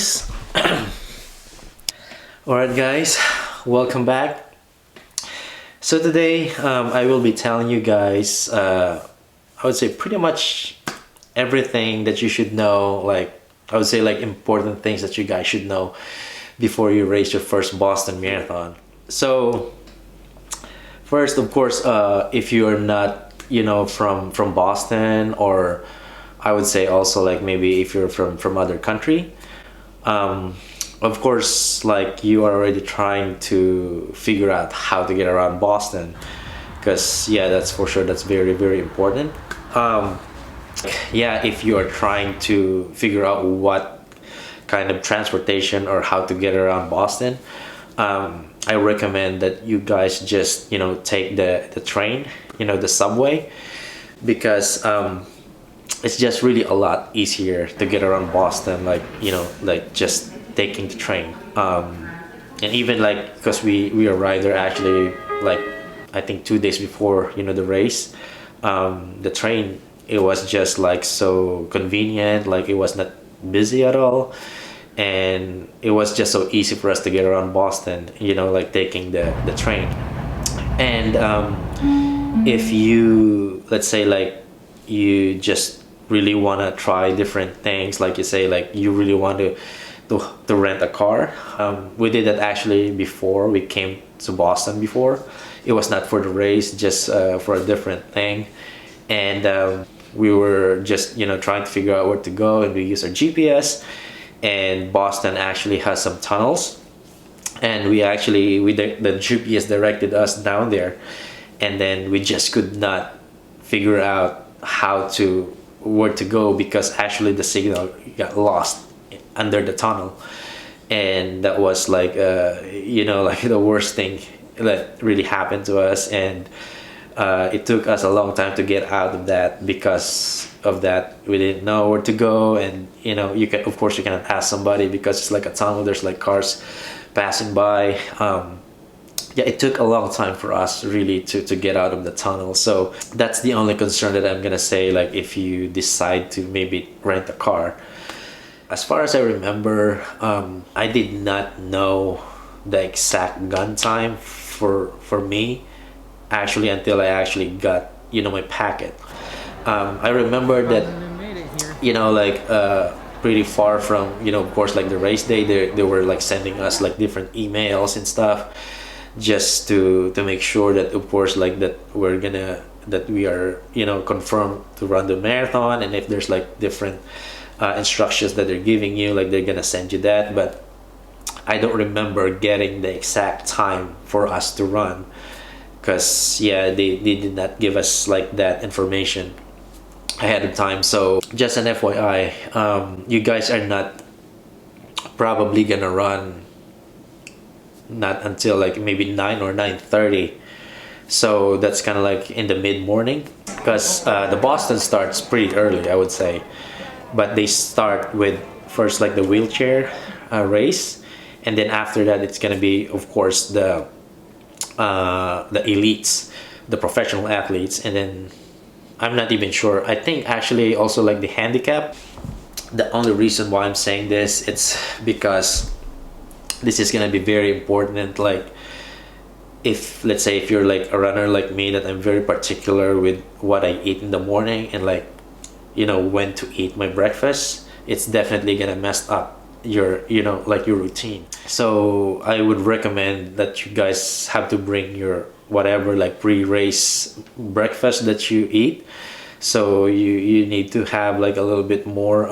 guys. Alright guys, welcome back. So today I will be telling you guys I would say pretty much everything that you should know, like I would say like important things that you guys should know before you race your first Boston Marathon. So first, of course, if you are not, from Boston, or I would say also like maybe if you're from other country, of course, like you are already trying to figure out how to get around Boston, because yeah, that's for sure, that's very important. Yeah, if you are trying to figure out what kind of transportation or how to get around Boston, I recommend that you guys just take the train, the subway, because it's just really a lot easier to get around Boston, like like just taking the train. And even like, because we arrived there actually like I think 2 days before the race. The train, it was just like so convenient, like it was not busy at all, and it was just so easy for us to get around Boston, like taking the train. And if you, let's say like you just really want to try different things, like you say like you really want to rent a car. We did that actually before we came to Boston before. It was not for the race, just for a different thing. And we were just trying to figure out where to go, and we used our GPS. And Boston actually has some tunnels, and the GPS directed us down there, and then we just could not figure out where to go, because actually the signal got lost under the tunnel. And that was like like the worst thing that really happened to us. And it took us a long time to get out of that. Because of that, we didn't know where to go. And you can, of course, you cannot ask somebody, because it's like a tunnel, there's like cars passing by. Yeah, it took a long time for us really to get out of the tunnel. So that's the only concern that I'm gonna say, like if you decide to maybe rent a car. As far as I remember, I did not know the exact gun time for me actually until I actually got my packet. I remember that like pretty far from of course like the race day, they were like sending us like different emails and stuff, just to make sure that of course like that we are confirmed to run the marathon. And if there's like different instructions that they're giving you, like they're gonna send you that. But I don't remember getting the exact time for us to run, because yeah, they did not give us like that information ahead of time. So just an FYI, you guys are not probably gonna run not until like maybe 9 or 9:30. So that's kind of like in the mid-morning, because the Boston starts pretty early, I would say. But they start with first like the wheelchair race, and then after that it's gonna be of course the elites, the professional athletes. And then I'm not even sure, I think actually also like the handicap. The only reason why I'm saying this, it's because this is gonna be very important. Like if, let's say if you're like a runner like me, that I'm very particular with what I eat in the morning, and like when to eat my breakfast, it's definitely gonna mess up your like your routine. So I would recommend that you guys have to bring your whatever like pre-race breakfast that you eat. So you need to have like a little bit more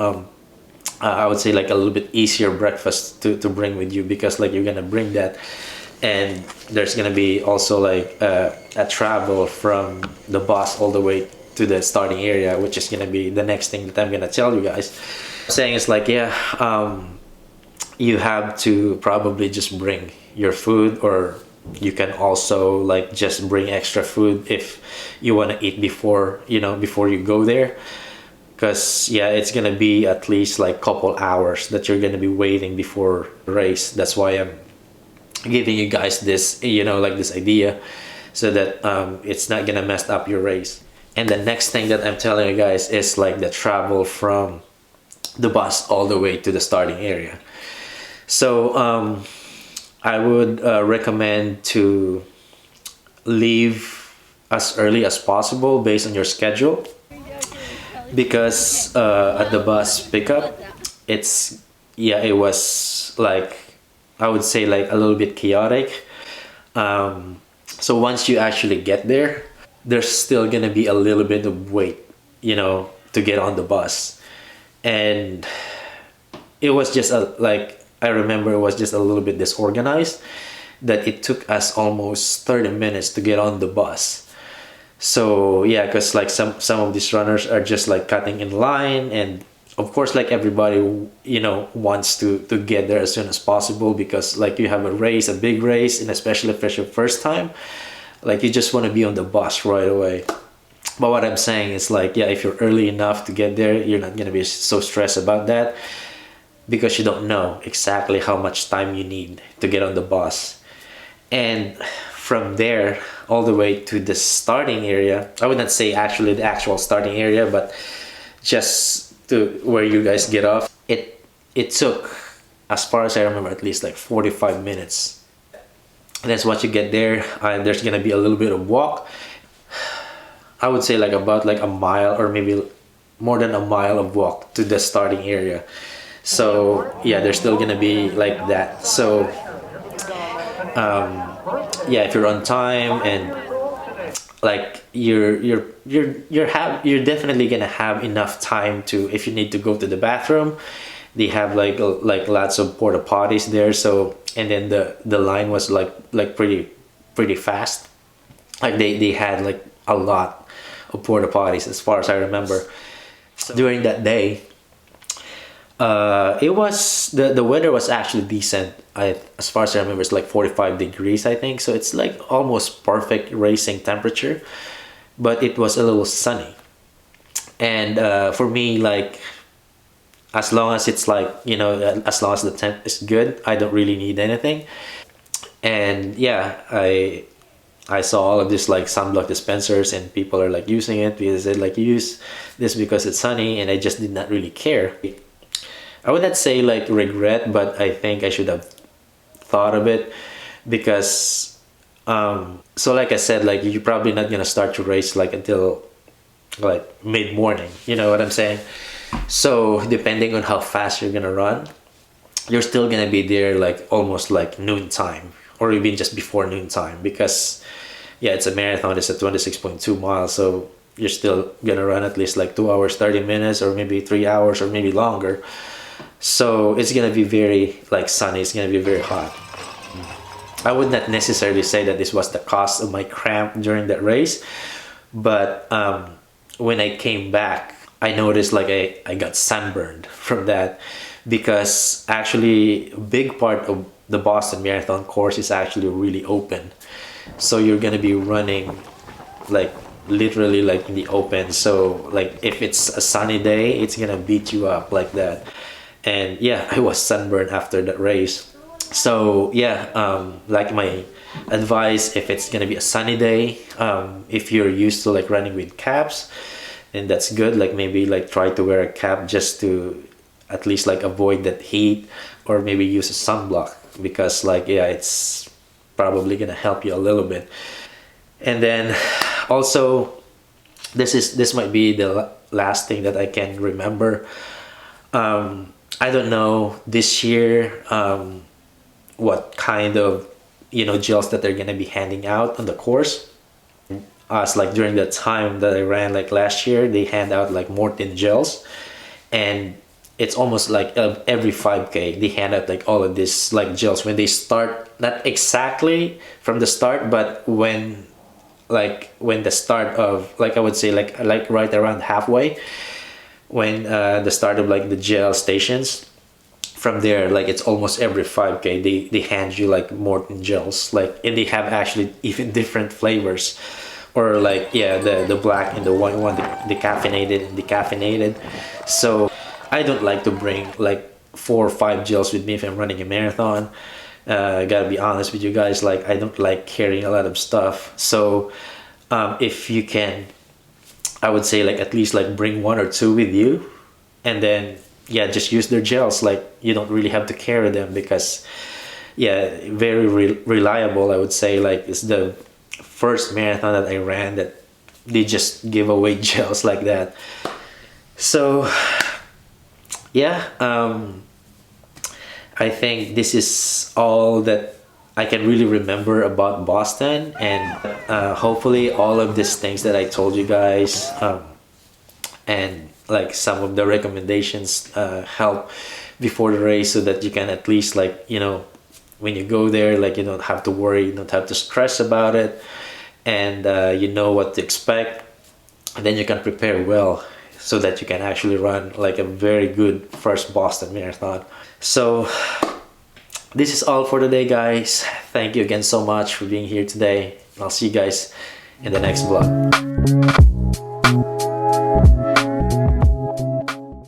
I would say like a little bit easier breakfast to bring with you, because like you're gonna bring that, and there's gonna be also like a travel from the bus all the way to the starting area, which is gonna be the next thing that I'm gonna tell you guys. Saying is like, yeah, you have to probably just bring your food, or you can also like just bring extra food if you want to eat before before you go there. Because yeah, it's gonna be at least like couple hours that you're gonna be waiting before the race. That's why I'm giving you guys this like this idea, so that it's not gonna mess up your race. And the next thing that I'm telling you guys is like the travel from the bus all the way to the starting area. So I would recommend to leave as early as possible based on your schedule, because at the bus pickup, it's yeah, it was like, I would say, like a little bit chaotic. So once you actually get there, there's still gonna be a little bit of wait, to get on the bus. And it was just like, I remember it was just a little bit disorganized, that it took us almost 30 minutes to get on the bus. So yeah, because like some of these runners are just like cutting in line, and of course like everybody wants to get there as soon as possible, because like you have a race, a big race, and especially if it's your first time, like you just want to be on the bus right away. But what I'm saying is like, yeah, if you're early enough to get there, you're not going to be so stressed about that, because you don't know exactly how much time you need to get on the bus. And from there all the way to the starting area, I would not say actually the actual starting area, but just to where you guys get off, it took, as far as I remember, at least like 45 minutes. And that's once you get there, and there's gonna be a little bit of walk. I would say like about like a mile, or maybe more than a mile of walk to the starting area. So yeah, there's still gonna be like that. So yeah, if you're on time, and like you're definitely gonna have enough time to, if you need to go to the bathroom, they have like lots of porta potties there. So, and then the line was like pretty fast. Like they had like a lot of porta potties as far as I remember. So during that day, it was, the weather was actually decent. As far as I remember, it's like 45 degrees, I think. So it's like almost perfect racing temperature, but it was a little sunny. And for me, like, as long as it's like, as long as the temp is good, I don't really need anything. And yeah, I saw all of this like sunblock dispensers, and people are like using it because they like use this because it's sunny, and I just did not really care. I would not say like regret, but I think I should have thought of it, because so like I said, like you're probably not gonna start your race like until like mid-morning, you know what I'm saying? So depending on how fast you're gonna run, you're still gonna be there like almost like noontime, or even just before noontime, because yeah, it's a marathon, it's a 26.2 miles, so you're still gonna run at least like 2 hours 30 minutes, or maybe 3 hours, or maybe longer. So it's gonna be very like sunny, it's gonna be very hot. I would not necessarily say that this was the cause of my cramp during that race, but when I came back, I noticed like I got sunburned from that, because actually a big part of the Boston Marathon course is actually really open. So you're gonna be running like literally like in the open. So like if it's a sunny day, it's gonna beat you up like that. And yeah, I was sunburned after that race. So yeah, like my advice, if it's gonna be a sunny day, if you're used to like running with caps, and that's good, like maybe like try to wear a cap just to at least like avoid that heat, or maybe use a sunblock, because like yeah, it's probably gonna help you a little bit. And then also, this might be the last thing that I can remember. I don't know this year what kind of gels that they're gonna be handing out on the course. As like during the time that I ran like last year, they hand out like Morton gels, and it's almost like every 5K they hand out like all of this like gels when they start, not exactly from the start, but when the start of, like I would say like right around halfway, when the start of like the gel stations. From there, like it's almost every 5K they hand you like Morton gels, like, and they have actually even different flavors, or like yeah, the black and the white one, the caffeinated and decaffeinated. So I don't like to bring like 4 or 5 gels with me if I'm running a marathon. I gotta be honest with you guys, like I don't like carrying a lot of stuff. So if you can, I would say like at least like bring 1 or 2 with you, and then yeah, just use their gels. Like, you don't really have to carry them because, yeah, very reliable, I would say. Like, it's the first marathon that I ran that they just give away gels like that. So yeah, I think this is all that I can really remember about Boston, and hopefully all of these things that I told you guys, and like some of the recommendations help before the race, so that you can at least, like, you know, when you go there, like, you don't have to worry, you don't have to stress about it, and you know what to expect, and then you can prepare well so that you can actually run like a very good first Boston Marathon. So this is all for today, guys. Thank you again so much for being here today. I'll see you guys in the next vlog.